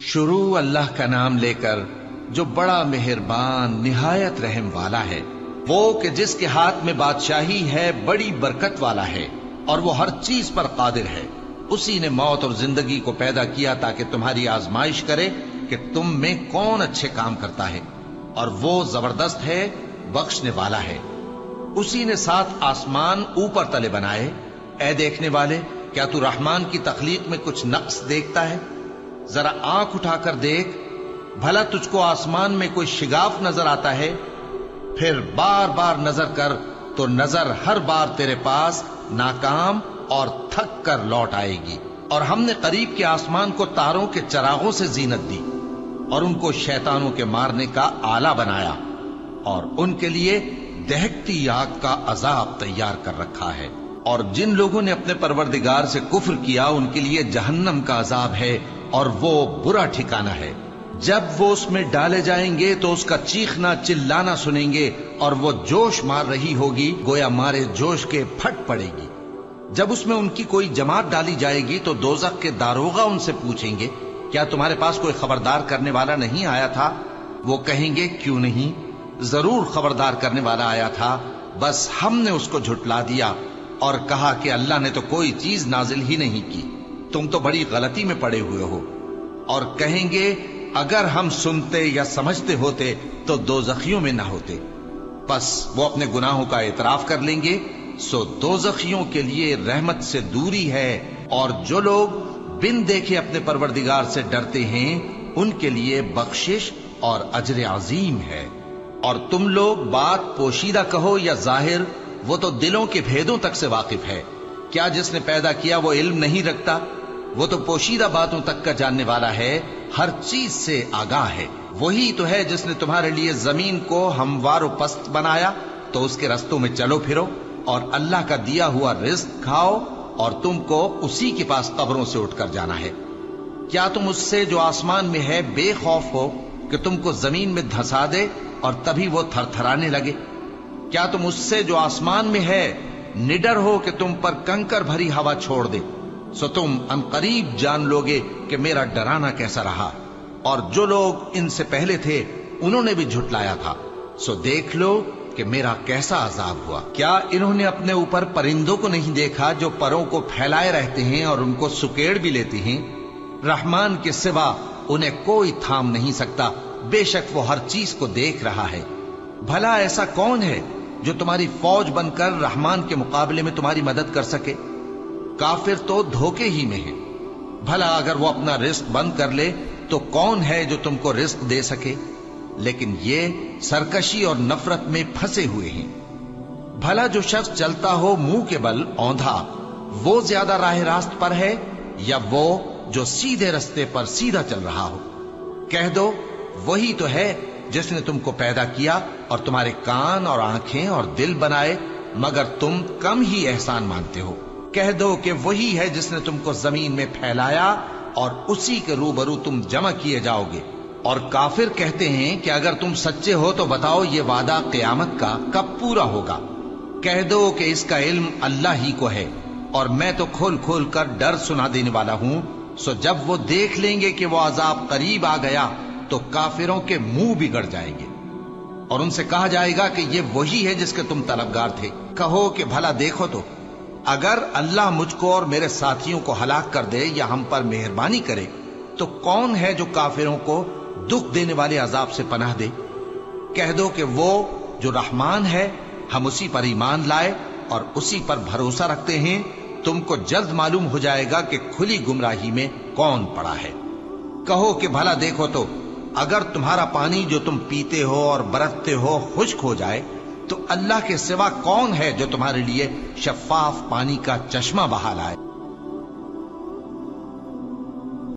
شروع اللہ کا نام لے کر جو بڑا مہربان نہایت رحم والا ہے، وہ کہ جس کے ہاتھ میں بادشاہی ہے، بڑی برکت والا ہے اور وہ ہر چیز پر قادر ہے۔ اسی نے موت اور زندگی کو پیدا کیا تاکہ تمہاری آزمائش کرے کہ تم میں کون اچھے کام کرتا ہے، اور وہ زبردست ہے، بخشنے والا ہے۔ اسی نے 7 آسمان اوپر تلے بنائے۔ اے دیکھنے والے، کیا تو رحمان کی تخلیق میں کچھ نقص دیکھتا ہے؟ ذرا آنکھ اٹھا کر دیکھ، بھلا تجھ کو آسمان میں کوئی شگاف نظر آتا ہے؟ پھر بار بار نظر کر تو نظر ہر بار تیرے پاس ناکام اور تھک کر لوٹ آئے گی۔ اور ہم نے قریب کے آسمان کو تاروں کے چراغوں سے زینت دی اور ان کو شیطانوں کے مارنے کا آلہ بنایا، اور ان کے لیے دہکتی آگ کا عذاب تیار کر رکھا ہے۔ اور جن لوگوں نے اپنے پروردگار سے کفر کیا، ان کے لیے جہنم کا عذاب ہے اور وہ برا ٹھکانہ ہے۔ جب وہ اس میں ڈالے جائیں گے تو اس کا چیخنا چلانا سنیں گے، اور وہ جوش مار رہی ہوگی، گویا مارے جوش کے پھٹ پڑے گی۔ جب اس میں ان کی کوئی جماعت ڈالی جائے گی تو دوزخ کے داروغہ ان سے پوچھیں گے، کیا تمہارے پاس کوئی خبردار کرنے والا نہیں آیا تھا؟ وہ کہیں گے، کیوں نہیں، ضرور خبردار کرنے والا آیا تھا، بس ہم نے اس کو جھٹلا دیا اور کہا کہ اللہ نے تو کوئی چیز نازل ہی نہیں کی، تم تو بڑی غلطی میں پڑے ہوئے ہو۔ اور کہیں گے، اگر ہم سنتے یا سمجھتے ہوتے تو دوزخیوں میں نہ ہوتے۔ پس وہ اپنے گناہوں کا اعتراف کر لیں گے، سو دوزخیوں کے لیے رحمت سے دوری ہے، اور جو لوگ بن دیکھے اپنے پروردگار سے ڈرتے ہیں، ان کے لیے بخشش اور اجر عظیم ہے۔ اور تم لوگ بات پوشیدہ کہو یا ظاہر، وہ تو دلوں کے بھیدوں تک سے واقف ہے۔ کیا جس نے پیدا کیا وہ علم نہیں رکھتا؟ وہ تو پوشیدہ باتوں تک کا جاننے والا ہے، ہر چیز سے آگاہ ہے۔ وہی تو ہے جس نے تمہارے لیے زمین کو ہموار و پست بنایا، تو اس کے رستوں میں چلو پھرو، اور اللہ کا دیا ہوا رزق کھاؤ، اور تم کو اسی کے پاس قبروں سے اٹھ کر جانا ہے۔ کیا تم اس سے جو آسمان میں ہے بے خوف ہو کہ تم کو زمین میں دھسا دے اور تبھی وہ تھر تھرانے لگے؟ کیا تم اس سے جو آسمان میں ہے نڈر ہو کہ تم پر کنکر بھری ہوا چھوڑ دے؟ سو تم عنقریب جان لوگے کہ میرا ڈرانا کیسا رہا۔ اور جو لوگ ان سے پہلے تھے انہوں نے بھی جھٹلایا تھا، سو دیکھ لو کہ میرا کیسا عذاب ہوا۔ کیا انہوں نے اپنے اوپر پرندوں کو نہیں دیکھا جو پروں کو پھیلائے رہتے ہیں اور ان کو سکیڑ بھی لیتے ہیں؟ رحمان کے سوا انہیں کوئی تھام نہیں سکتا، بے شک وہ ہر چیز کو دیکھ رہا ہے۔ بھلا ایسا کون ہے جو تمہاری فوج بن کر رحمان کے مقابلے میں تمہاری مدد کر سکے؟ کافر تو دھوکے ہی میں ہے۔ بھلا اگر وہ اپنا رزق بند کر لے تو کون ہے جو تم کو رزق دے سکے؟ لیکن یہ سرکشی اور نفرت میں پھنسے ہوئے ہیں۔ بھلا جو شخص چلتا ہو منہ کے بل اوندھا، وہ زیادہ راہ راست پر ہے یا وہ جو سیدھے رستے پر سیدھا چل رہا ہو؟ کہہ دو، وہی تو ہے جس نے تم کو پیدا کیا اور تمہارے کان اور آنکھیں اور دل بنائے، مگر تم کم ہی احسان مانتے ہو۔ کہہ دو کہ وہی ہے جس نے تم کو زمین میں پھیلایا اور اسی کے روبرو تم جمع کیے جاؤ گے۔ اور کافر کہتے ہیں کہ اگر تم سچے ہو تو بتاؤ یہ وعدہ قیامت کا کب پورا ہوگا؟ کہہ دو کہ اس کا علم اللہ ہی کو ہے، اور میں تو کھول کھول کر ڈر سنا دینے والا ہوں۔ سو جب وہ دیکھ لیں گے کہ وہ عذاب قریب آ گیا تو کافروں کے منہ بگڑ جائیں گے، اور ان سے کہا جائے گا کہ یہ وہی ہے جس کے تم طلبگار تھے۔ کہو کہ بھلا دیکھو تو، اگر اللہ مجھ کو اور میرے ساتھیوں کو ہلاک کر دے یا ہم پر مہربانی کرے تو کون ہے جو کافروں کو دکھ دینے والے عذاب سے پناہ دے؟ کہہ دو کہ وہ جو رحمان ہے، ہم اسی پر ایمان لائے اور اسی پر بھروسہ رکھتے ہیں۔ تم کو جلد معلوم ہو جائے گا کہ کھلی گمراہی میں کون پڑا ہے۔ کہو کہ بھلا دیکھو تو، اگر تمہارا پانی جو تم پیتے ہو اور برتتے ہو خشک ہو جائے تو اللہ کے سوا کون ہے جو تمہارے لیے شفاف پانی کا چشمہ بہا لائے؟